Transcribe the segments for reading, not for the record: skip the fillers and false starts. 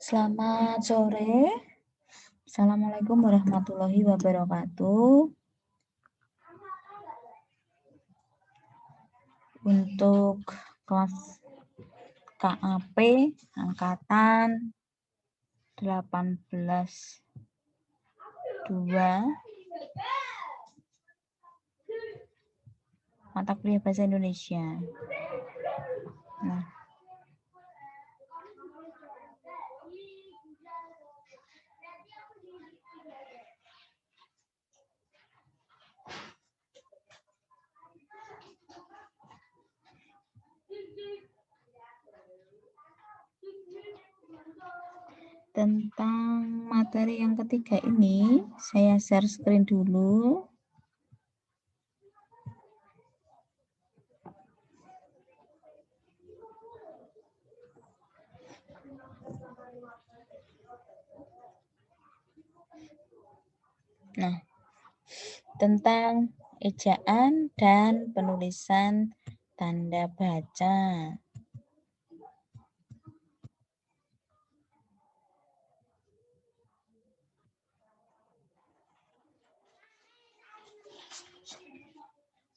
Selamat sore. Assalamualaikum warahmatullahi wabarakatuh. Untuk kelas KAP angkatan 18-2 mata kuliah bahasa Indonesia. Nah, tentang materi yang ketiga ini, saya share screen dulu. Nah, tentang ejaan dan penulisan tanda baca.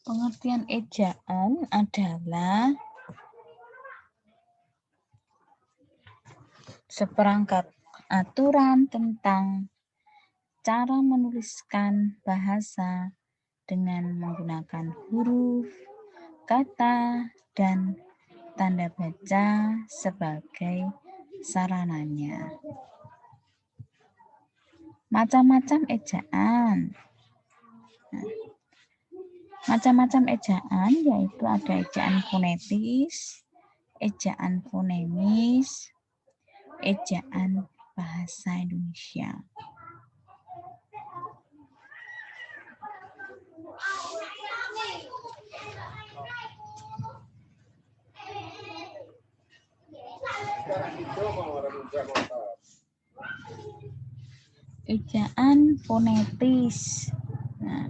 Pengertian ejaan adalah seperangkat aturan tentang cara menuliskan bahasa dengan menggunakan huruf, kata, dan tanda baca sebagai sarananya. Macam-macam ejaan. Macam-macam ejaan yaitu ada ejaan fonetis, ejaan fonemis, ejaan bahasa Indonesia. Ejaan fonetis. Nah,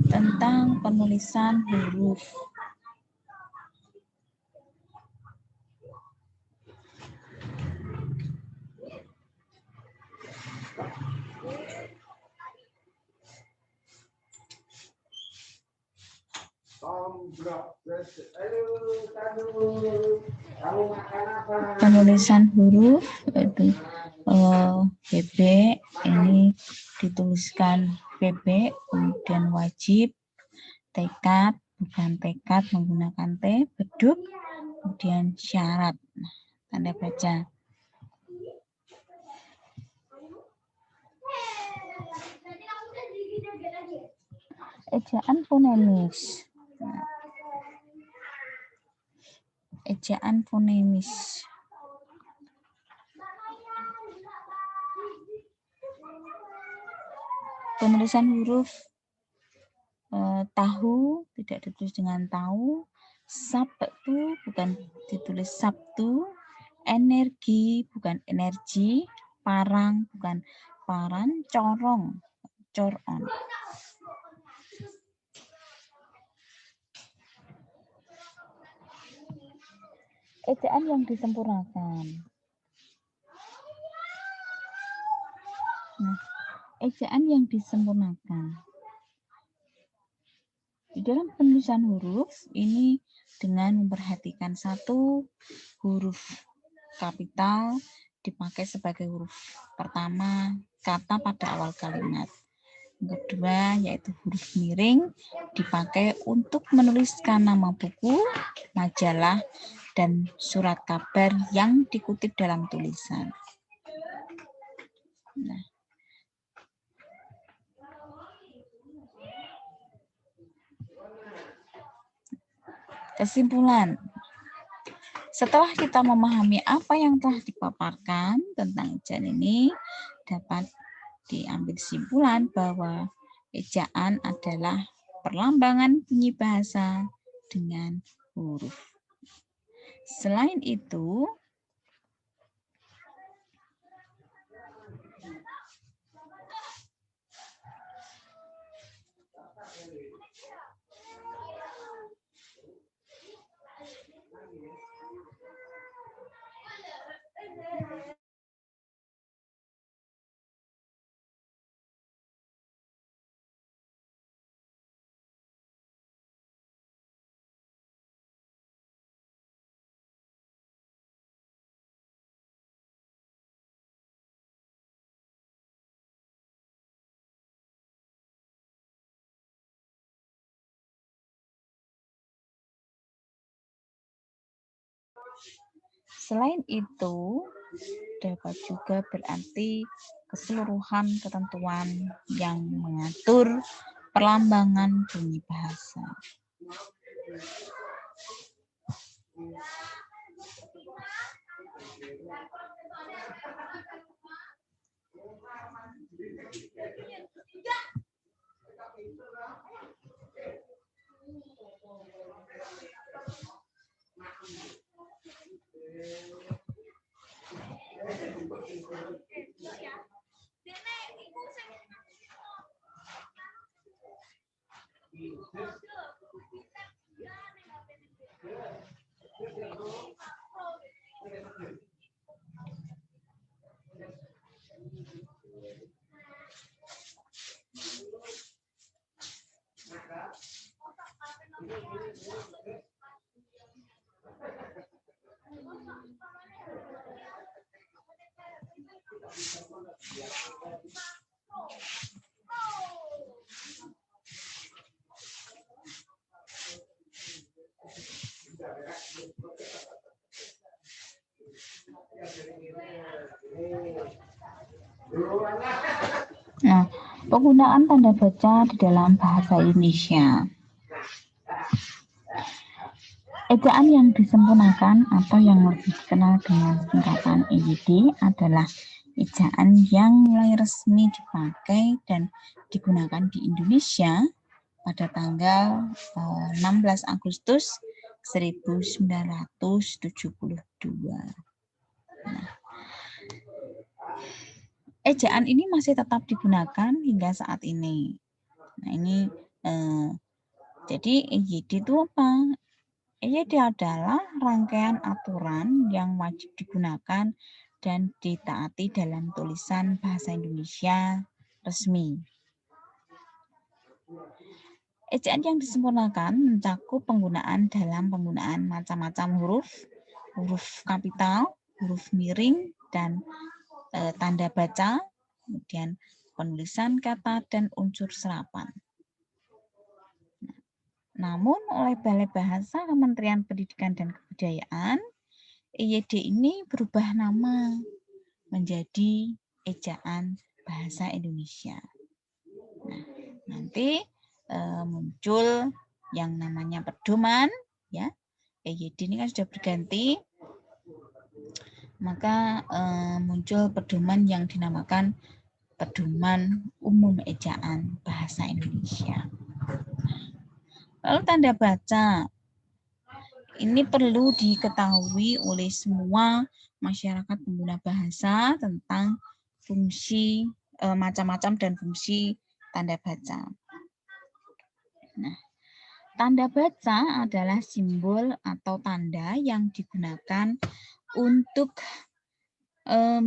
tentang penulisan huruf. Penulisan huruf itu BB ini dituliskan BB, kemudian wajib, tekad, bukan tekad menggunakan T, beduk, kemudian syarat. Nah, tanda baca. Ejaan fonemis. Nah, ejaan fonemis. Penulisan huruf tahu tidak ditulis dengan tahu, sabtu bukan ditulis sabtu, energi bukan energi, parang bukan paran, corong, coron. Ejaan yang disempurnakan. Nah, ejaan yang disempurnakan. Di dalam penulisan huruf ini dengan memperhatikan satu huruf kapital dipakai sebagai huruf pertama kata pada awal kalimat. Yang kedua yaitu huruf miring dipakai untuk menuliskan nama buku, majalah, dan surat kabar yang dikutip dalam tulisan. Nah, kesimpulan. Setelah kita memahami apa yang telah dipaparkan tentang ejaan ini, dapat diambil kesimpulan bahwa ejaan adalah perlambangan bunyi bahasa dengan huruf. Selain itu, Selain itu, dapat juga berarti keseluruhan ketentuan yang mengatur perlambangan bunyi bahasa. Nah, penggunaan tanda baca di dalam bahasa Indonesia. Ejaan yang disempurnakan atau yang lebih dikenal dengan singkatan EYD adalah ejaan yang mulai resmi dipakai dan digunakan di Indonesia pada tanggal 16 Agustus 1972. Nah, ejaan ini masih tetap digunakan hingga saat ini. Nah, ini jadi EYD itu apa? EYD adalah rangkaian aturan yang wajib digunakan dan ditaati dalam tulisan bahasa Indonesia resmi. Ejaan yang disempurnakan mencakup penggunaan dalam penggunaan macam-macam huruf kapital, huruf miring, dan tanda baca, kemudian penulisan kata dan unsur serapan. Namun oleh Balai Bahasa Kementerian Pendidikan dan Kebudayaan, EYD ini berubah nama menjadi Ejaan Bahasa Indonesia. Nah, nanti muncul yang namanya pedoman, ya. EYD ini kan sudah berganti, maka muncul pedoman yang dinamakan Pedoman Umum Ejaan Bahasa Indonesia. Lalu tanda baca. Ini perlu diketahui oleh semua masyarakat pengguna bahasa tentang fungsi macam-macam dan fungsi tanda baca. Nah, tanda baca adalah simbol atau tanda yang digunakan untuk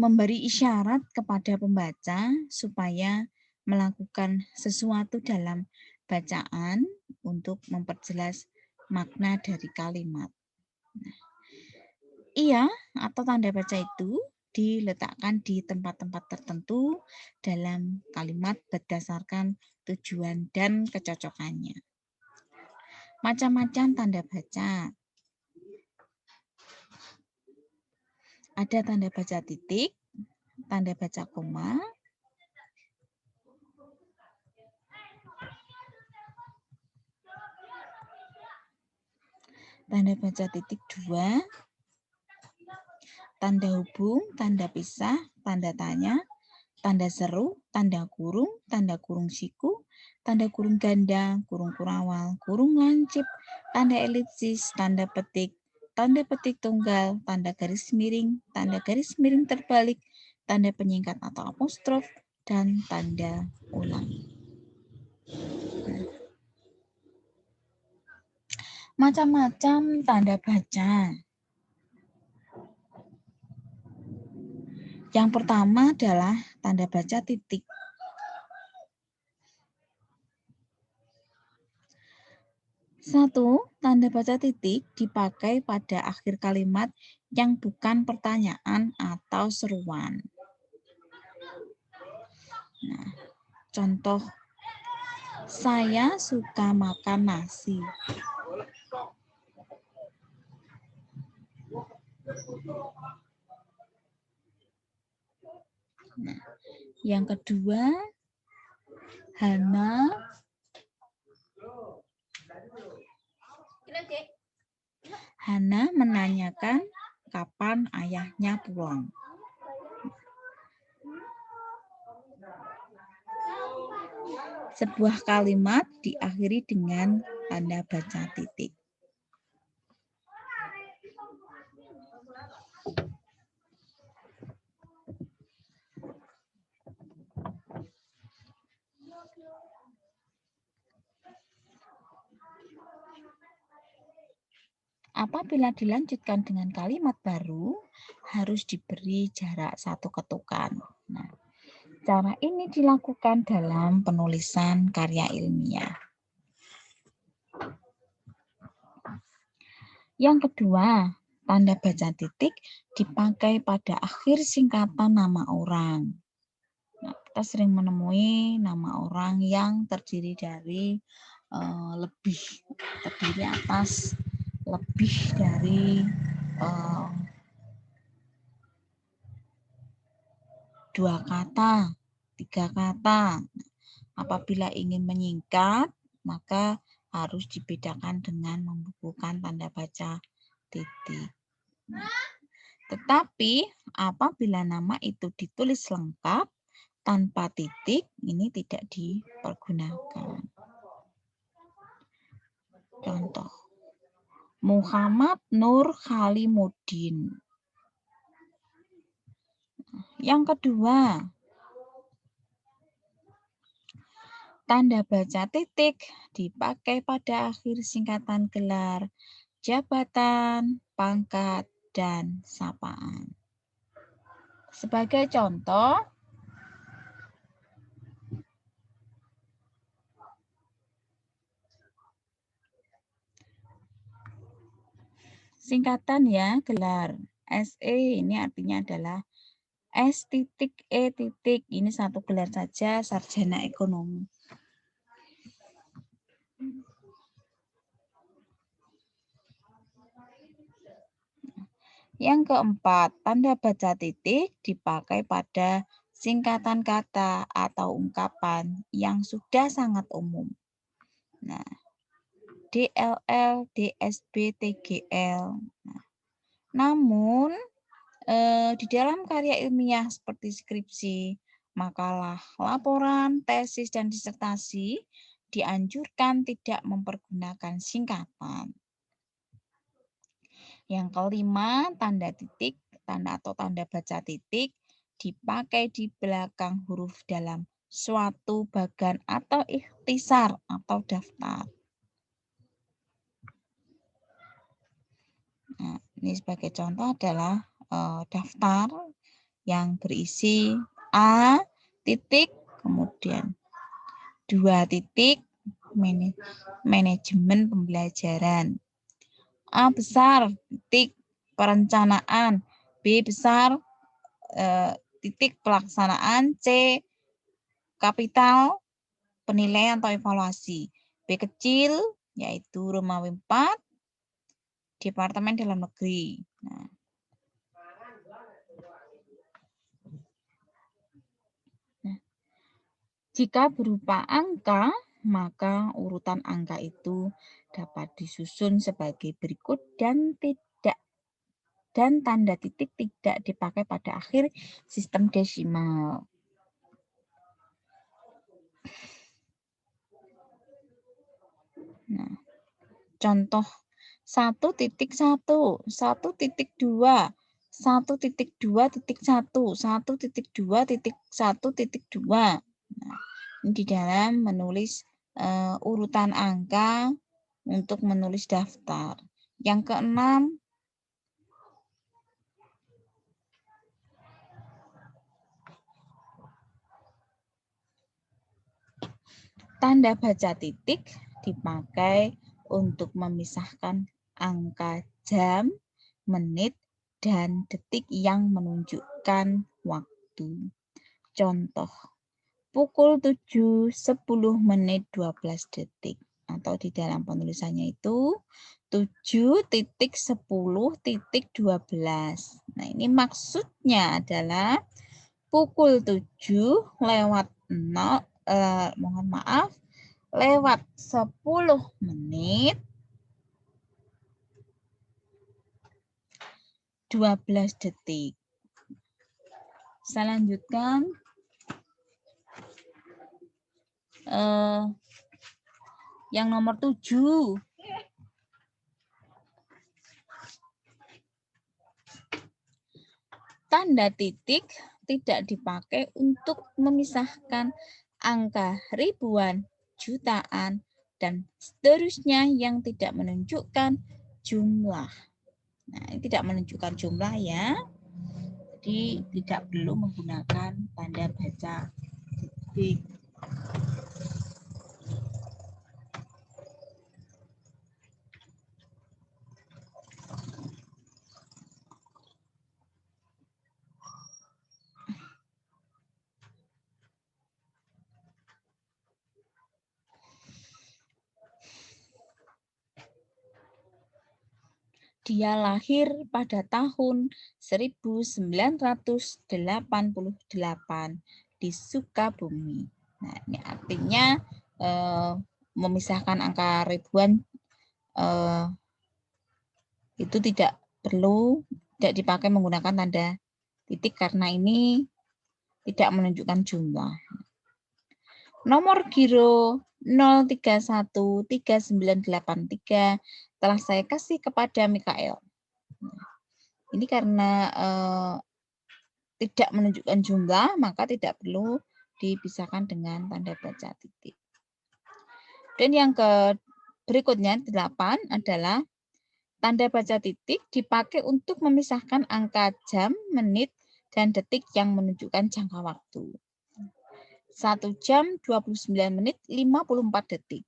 memberi isyarat kepada pembaca supaya melakukan sesuatu dalam bacaan untuk memperjelas makna dari kalimat. Nah, iya atau tanda baca itu diletakkan di tempat-tempat tertentu dalam kalimat berdasarkan tujuan dan kecocokannya. Macam-macam tanda baca. Ada tanda baca titik, tanda baca koma, tanda baca titik 2, tanda hubung, tanda pisah, tanda tanya, tanda seru, tanda kurung siku, tanda kurung ganda, kurung kurawal, kurung lancip, tanda elipsis, tanda petik tunggal, tanda garis miring terbalik, tanda penyingkat atau apostrof, dan tanda ulang. Macam-macam tanda baca. Yang pertama adalah tanda baca titik. Satu, tanda baca titik dipakai pada akhir kalimat yang bukan pertanyaan atau seruan. Nah, contoh, saya suka makan nasi. Nah, yang kedua, Hana menanyakan kapan ayahnya pulang. Sebuah kalimat diakhiri dengan tanda baca titik. Apabila dilanjutkan dengan kalimat baru, harus diberi jarak 1 ketukan. Nah, cara ini dilakukan dalam penulisan karya ilmiah. Yang kedua, tanda baca titik dipakai pada akhir singkatan nama orang. Nah, kita sering menemui nama orang yang terdiri dari terdiri atas lebih dari 2 kata, 3 kata. Apabila ingin menyingkat, maka harus dibedakan dengan membukukan tanda baca titik. Tetapi apabila nama itu ditulis lengkap tanpa titik, ini tidak dipergunakan. Contoh, Muhammad Nur Khalimuddin. Yang kedua, tanda baca titik dipakai pada akhir singkatan gelar, jabatan, pangkat, dan sapaan. Sebagai contoh, singkatan ya, gelar. SE ini artinya adalah S.E. Ini satu gelar saja, sarjana ekonomi. Yang keempat, tanda baca titik dipakai pada singkatan kata atau ungkapan yang sudah sangat umum. Nah, DLL, DSB, TGL. Nah, namun, di dalam karya ilmiah seperti skripsi, makalah, laporan, tesis, dan disertasi dianjurkan tidak mempergunakan singkatan. Yang kelima, tanda titik, tanda atau tanda baca titik dipakai di belakang huruf dalam suatu bagan atau ikhtisar atau daftar. Nah, ini sebagai contoh adalah daftar yang berisi A titik, kemudian 2 titik, manajemen pembelajaran. A besar, titik, perencanaan. B besar, titik, pelaksanaan. C kapital, penilaian atau evaluasi. B kecil, yaitu Romawi 4, Departemen Dalam Negeri. Nah, jika berupa angka, maka urutan angka itu dapat disusun sebagai berikut dan tanda titik tidak dipakai pada akhir sistem desimal. Nah, contoh 1.1, 1.2, 1.2.1, 1.2.1.2. Nah, di dalam menulis urutan angka untuk menulis daftar. Yang keenam, tanda baca titik dipakai untuk memisahkan angka jam, menit, dan detik yang menunjukkan waktu. Contoh, pukul 7.10 menit 12 detik. Atau di dalam penulisannya itu 7.10.12. Nah, ini maksudnya adalah pukul 7:00 mohon maaf, lewat 10 menit 12 detik. Saya lanjutkan. Yang nomor 7. Tanda titik tidak dipakai untuk memisahkan angka ribuan, jutaan, dan seterusnya yang tidak menunjukkan jumlah. Nah, ini tidak menunjukkan jumlah ya. Jadi tidak perlu menggunakan tanda baca titik. Dia lahir pada tahun 1988 di Sukabumi. Nah, ini artinya memisahkan angka ribuan itu tidak dipakai menggunakan tanda titik karena ini tidak menunjukkan jumlah. Nomor giro 0313983 telah saya kasih kepada Mikael. Ini karena tidak menunjukkan jumlah, maka tidak perlu dipisahkan dengan tanda baca titik. Dan yang berikutnya 8 adalah tanda baca titik dipakai untuk memisahkan angka jam, menit, dan detik yang menunjukkan jangka waktu. 1 jam 29 menit 54 detik.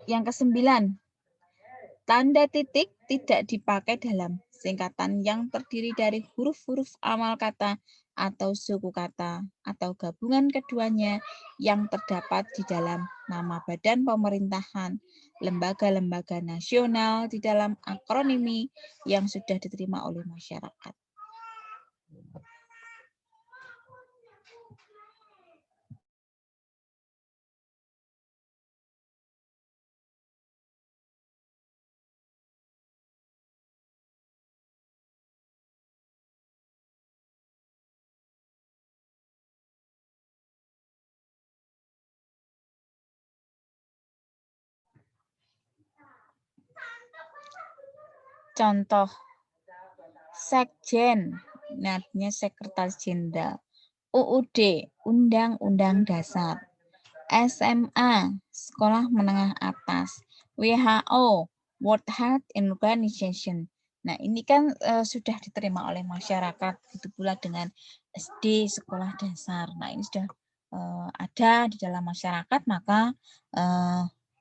Yang ke-9, tanda titik tidak dipakai dalam singkatan yang terdiri dari huruf-huruf awal kata atau suku kata atau gabungan keduanya yang terdapat di dalam nama badan pemerintahan, lembaga-lembaga nasional di dalam akronimi yang sudah diterima oleh masyarakat. Contoh, Sekjen, artinya Sekretaris Jenderal. UUD, Undang-Undang Dasar. SMA, Sekolah Menengah Atas. WHO, World Health Organization. Nah, ini kan sudah diterima oleh masyarakat, begitu pula dengan SD, sekolah dasar. Nah, ini sudah ada di dalam masyarakat, maka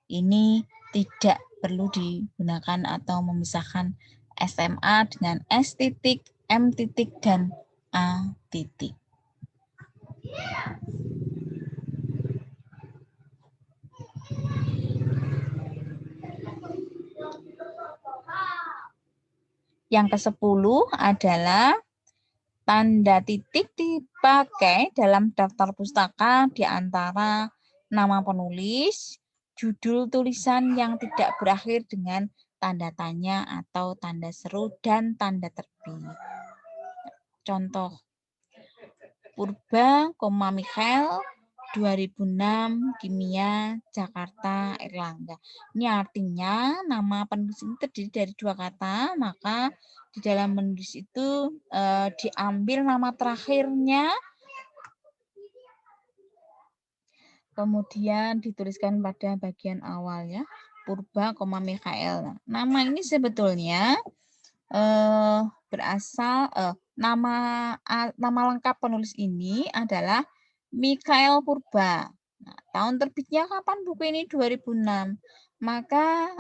ini tidak perlu digunakan atau memisahkan SMA dengan S titik, M titik, dan A titik. Yang ke-10 adalah tanda titik dipakai dalam daftar pustaka di antara nama penulis, judul tulisan yang tidak berakhir dengan tanda tanya atau tanda seru, dan tanda terbit. Contoh, Purba, Mikhail, 2006, Kimia, Jakarta, Erlangga. Ini artinya nama penulis ini terdiri dari 2 kata, maka di dalam menulis itu diambil nama terakhirnya, kemudian dituliskan pada bagian awalnya, Purba, Mikhail. Nama ini sebetulnya berasal nama lengkap penulis ini adalah Mikhail Purba. Nah, tahun terbitnya kapan buku ini? 2006. Maka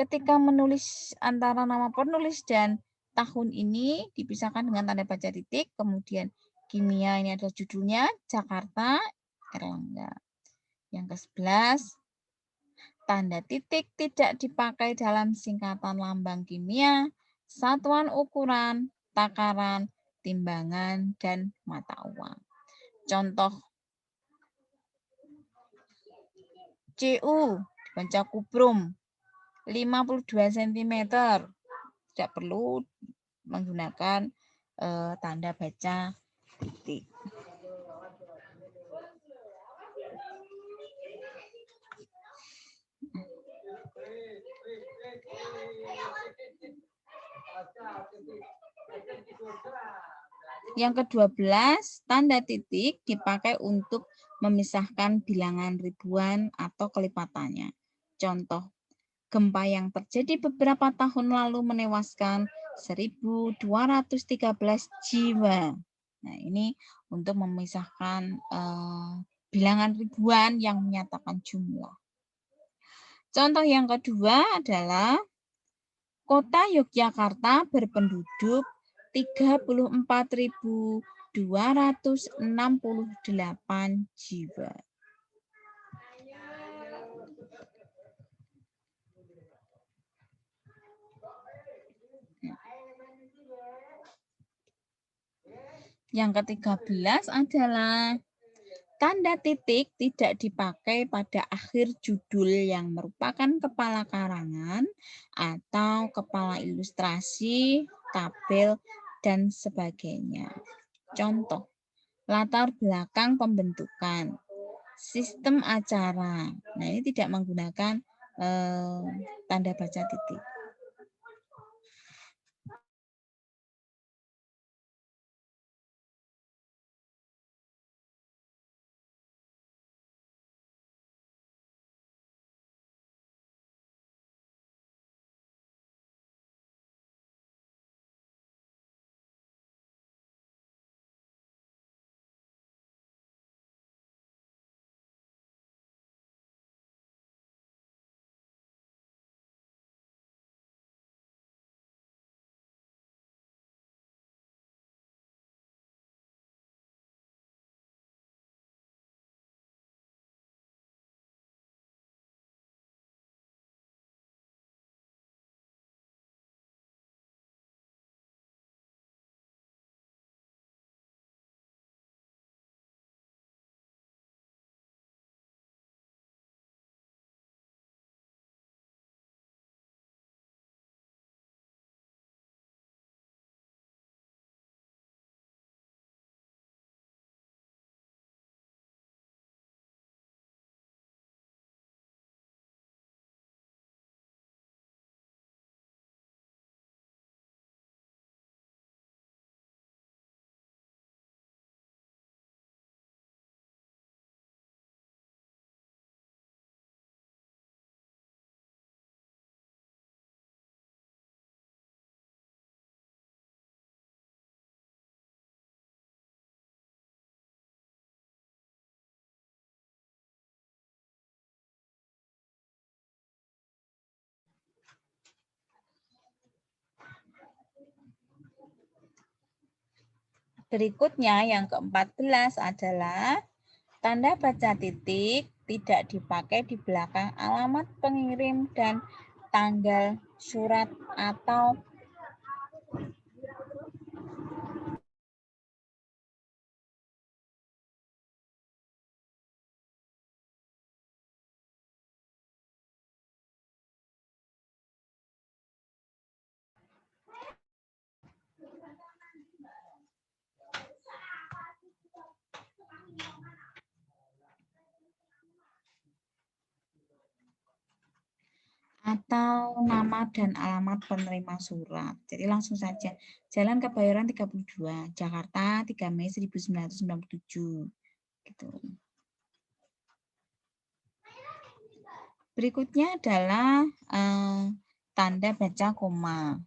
ketika menulis antara nama penulis dan tahun ini dipisahkan dengan tanda baca titik, kemudian Kimia ini adalah judulnya, Jakarta, Erlangga. Yang ke-11, Tanda titik tidak dipakai dalam singkatan lambang kimia, satuan ukuran, takaran, timbangan, dan mata uang. Contoh CU dibaca kubrum 52 cm. Tidak perlu menggunakan tanda baca titik. Yang ke-12, tanda titik dipakai untuk memisahkan bilangan ribuan atau kelipatannya. Contoh, gempa yang terjadi beberapa tahun lalu menewaskan 1.213 jiwa. Nah, ini untuk memisahkan bilangan ribuan yang menyatakan jumlah. Contoh yang kedua adalah Kota Yogyakarta berpenduduk 34.268 jiwa. Yang ke-13 adalah tanda titik tidak dipakai pada akhir judul yang merupakan kepala karangan atau kepala ilustrasi, tabel, dan sebagainya. Contoh, latar belakang pembentukan, sistem acara. Nah, ini tidak menggunakan tanda baca titik. Berikutnya yang ke-14 adalah tanda baca titik tidak dipakai di belakang alamat pengirim dan tanggal surat atau nama dan alamat penerima surat. Jadi langsung saja. Jalan Kebayoran 32, Jakarta, 3 Mei 1997. Gitu. Berikutnya adalah tanda baca koma.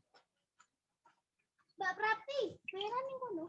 Mbak Prati, bayaran ning kono.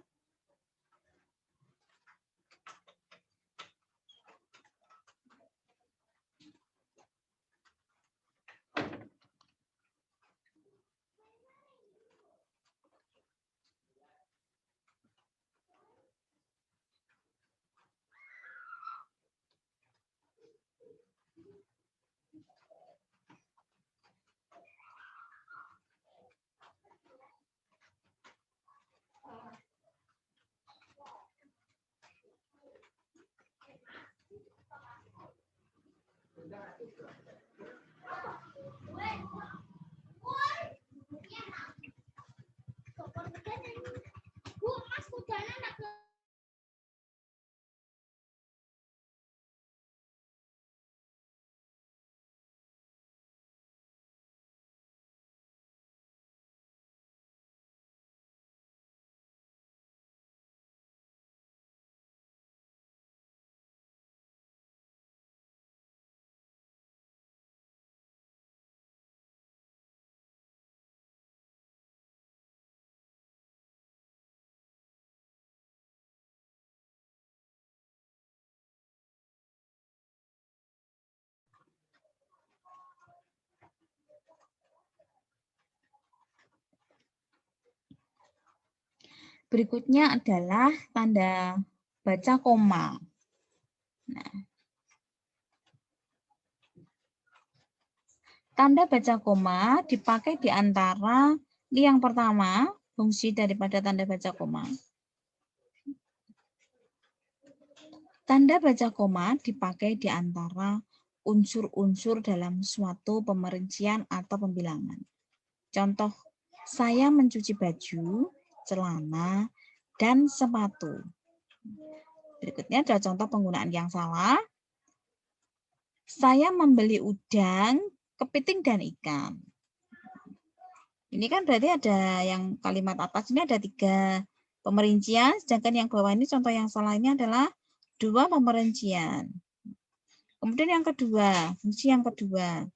Berikutnya adalah tanda baca koma. Nah, tanda baca koma dipakai di antara ini yang pertama, fungsi daripada tanda baca koma. Tanda baca koma dipakai di antara unsur-unsur dalam suatu pemerincian atau pembilangan. Contoh, saya mencuci baju, celana, dan sepatu. Berikutnya adalah contoh penggunaan yang salah. Saya membeli udang, kepiting, dan ikan. Ini kan berarti ada yang kalimat atas ini ada 3 pemerincian, sedangkan yang bawah ini contoh yang salah ini adalah 2 pemerincian. Kemudian yang kedua, fungsi yang kedua.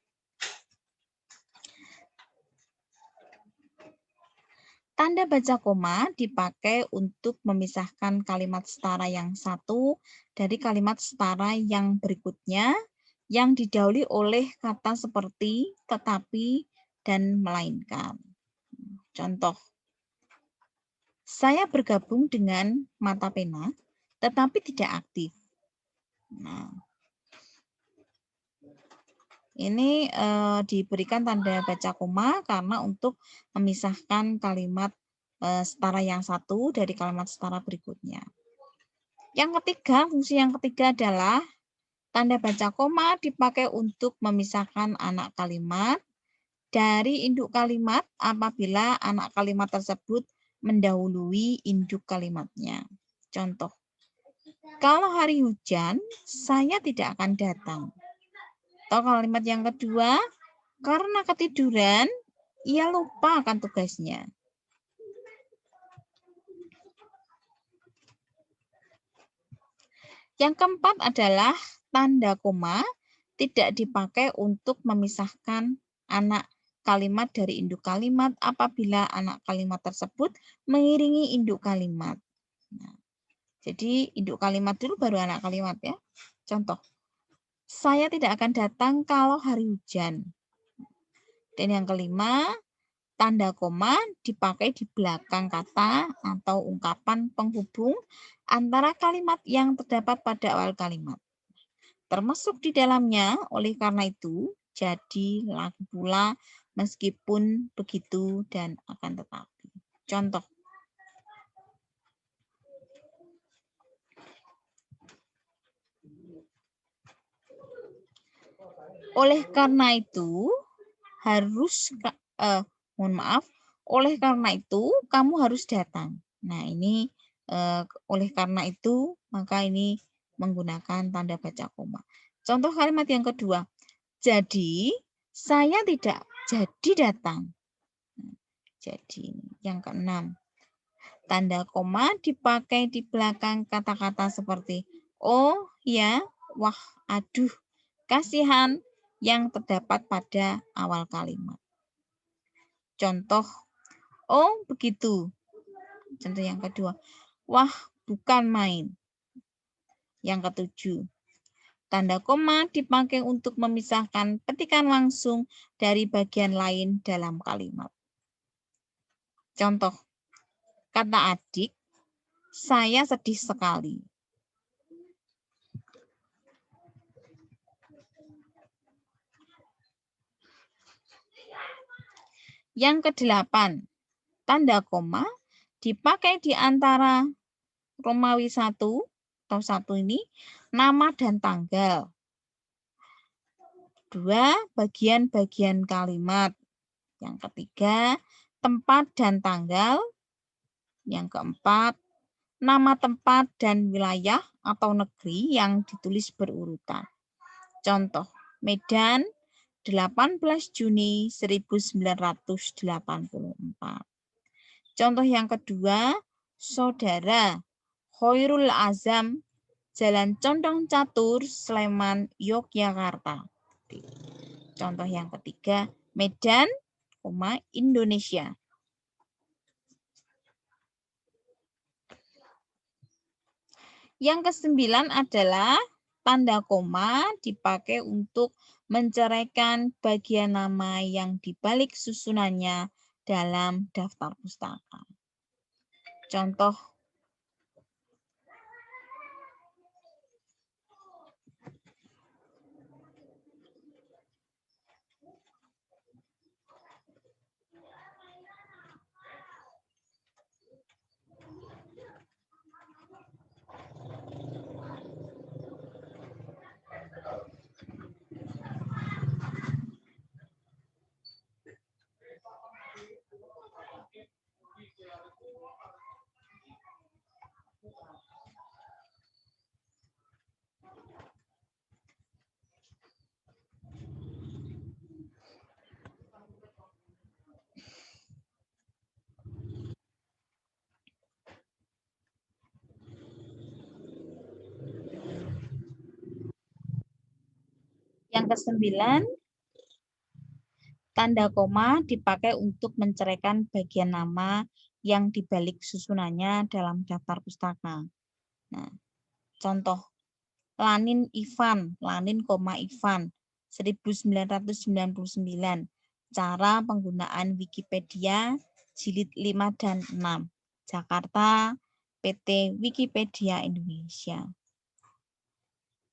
Tanda baca koma dipakai untuk memisahkan kalimat setara yang satu dari kalimat setara yang berikutnya yang didahului oleh kata seperti, tetapi, dan melainkan. Contoh, saya bergabung dengan mata pena, tetapi tidak aktif. Nah, ini diberikan tanda baca koma karena untuk memisahkan kalimat setara yang satu dari kalimat setara berikutnya. Yang ketiga, fungsi yang ketiga adalah tanda baca koma dipakai untuk memisahkan anak kalimat dari induk kalimat apabila anak kalimat tersebut mendahului induk kalimatnya. Contoh, kalau hari hujan, saya tidak akan datang. Atau kalimat yang kedua, karena ketiduran, ia lupa akan tugasnya. Yang keempat adalah tanda koma tidak dipakai untuk memisahkan anak kalimat dari induk kalimat apabila anak kalimat tersebut mengiringi induk kalimat. Nah, jadi induk kalimat dulu baru anak kalimat ya. Contoh, saya tidak akan datang kalau hari hujan. Dan yang kelima, tanda koma dipakai di belakang kata atau ungkapan penghubung antara kalimat yang terdapat pada awal kalimat. Termasuk di dalamnya, oleh karena itu, jadi, laku pula, meskipun begitu, dan akan tetapi. Contoh. Oleh karena itu, oleh karena itu, kamu harus datang. Nah, ini oleh karena itu, maka ini menggunakan tanda baca koma. Contoh kalimat yang kedua. Jadi, saya tidak jadi datang. Jadi, yang keenam. Tanda koma dipakai di belakang kata-kata seperti oh, ya, wah, aduh, kasihan yang terdapat pada awal kalimat. Contoh, oh begitu. Contoh yang kedua, wah bukan main. Yang ketujuh, tanda koma dipakai untuk memisahkan petikan langsung dari bagian lain dalam kalimat. Contoh, kata adik, saya sedih sekali. Yang kedelapan, tanda koma dipakai di antara Romawi 1 atau 1 ini, nama dan tanggal. kedua, bagian-bagian kalimat. Yang ketiga, tempat dan tanggal. Yang keempat, nama tempat dan wilayah atau negeri yang ditulis berurutan. Contoh, Medan, 18 Juni 1984. Contoh yang kedua, Saudara Khairul Azam, Jalan Condong Catur, Sleman, Yogyakarta. Contoh yang ketiga, Medan, Indonesia. Yang kesembilan adalah tanda koma dipakai untuk menceraikan bagian nama yang dibalik susunannya dalam daftar pustaka. Contoh, yang kesembilan, tanda koma dipakai untuk menceraikan bagian nama yang dibalik susunannya dalam daftar pustaka. Nah, contoh, Lanin Ivan, Lanin, Ivan, 1999. Cara penggunaan Wikipedia, jilid 5 dan 6. Jakarta, PT Wikipedia Indonesia.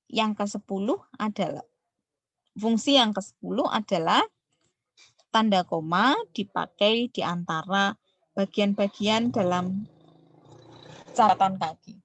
Yang ke-10 adalah, fungsi yang ke-10 adalah tanda koma dipakai di antara bagian-bagian dalam catatan kaki.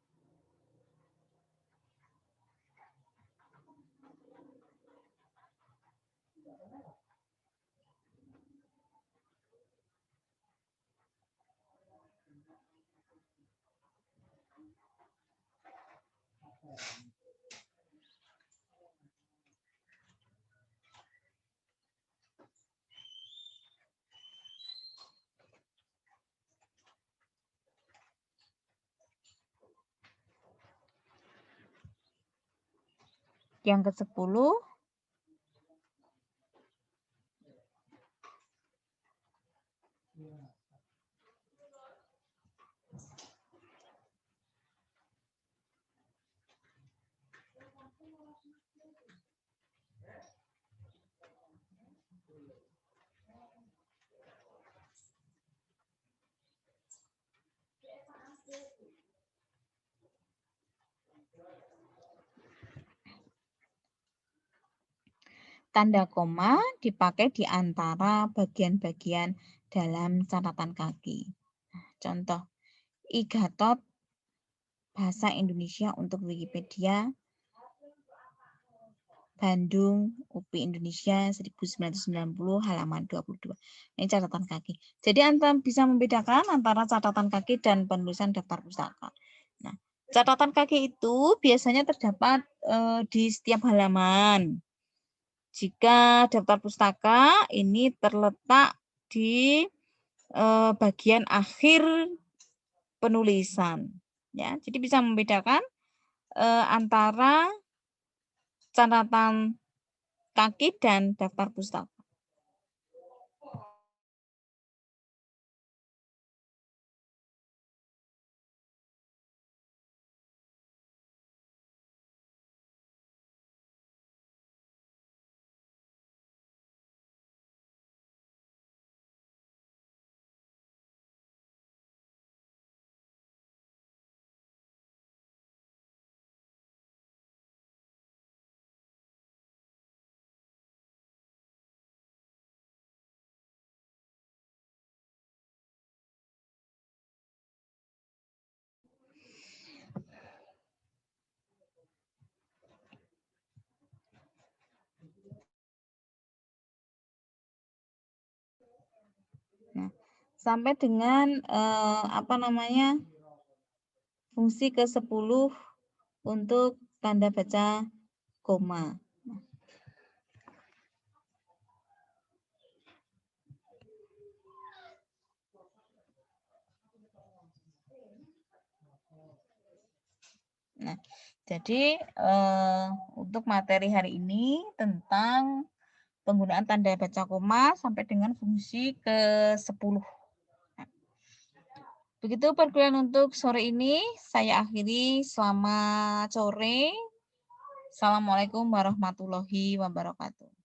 Yang ke-10, tanda koma dipakai di antara bagian-bagian dalam catatan kaki. Contoh, I Gatot, Bahasa Indonesia untuk Wikipedia, Bandung, UPI Indonesia, 1990, halaman 22. Ini catatan kaki. Jadi Anda bisa membedakan antara catatan kaki dan penulisan daftar pustaka. Nah, catatan kaki itu biasanya terdapat di setiap halaman. Jika daftar pustaka ini terletak di bagian akhir penulisan, ya. Jadi bisa membedakan antara catatan kaki dan daftar pustaka. sampai dengan fungsi ke-10 untuk tanda baca koma. Nah, jadi untuk materi hari ini tentang penggunaan tanda baca koma sampai dengan fungsi ke-10. Nah, begitu perkuliahan untuk sore ini, saya akhiri. Selamat sore. Assalamualaikum warahmatullahi wabarakatuh.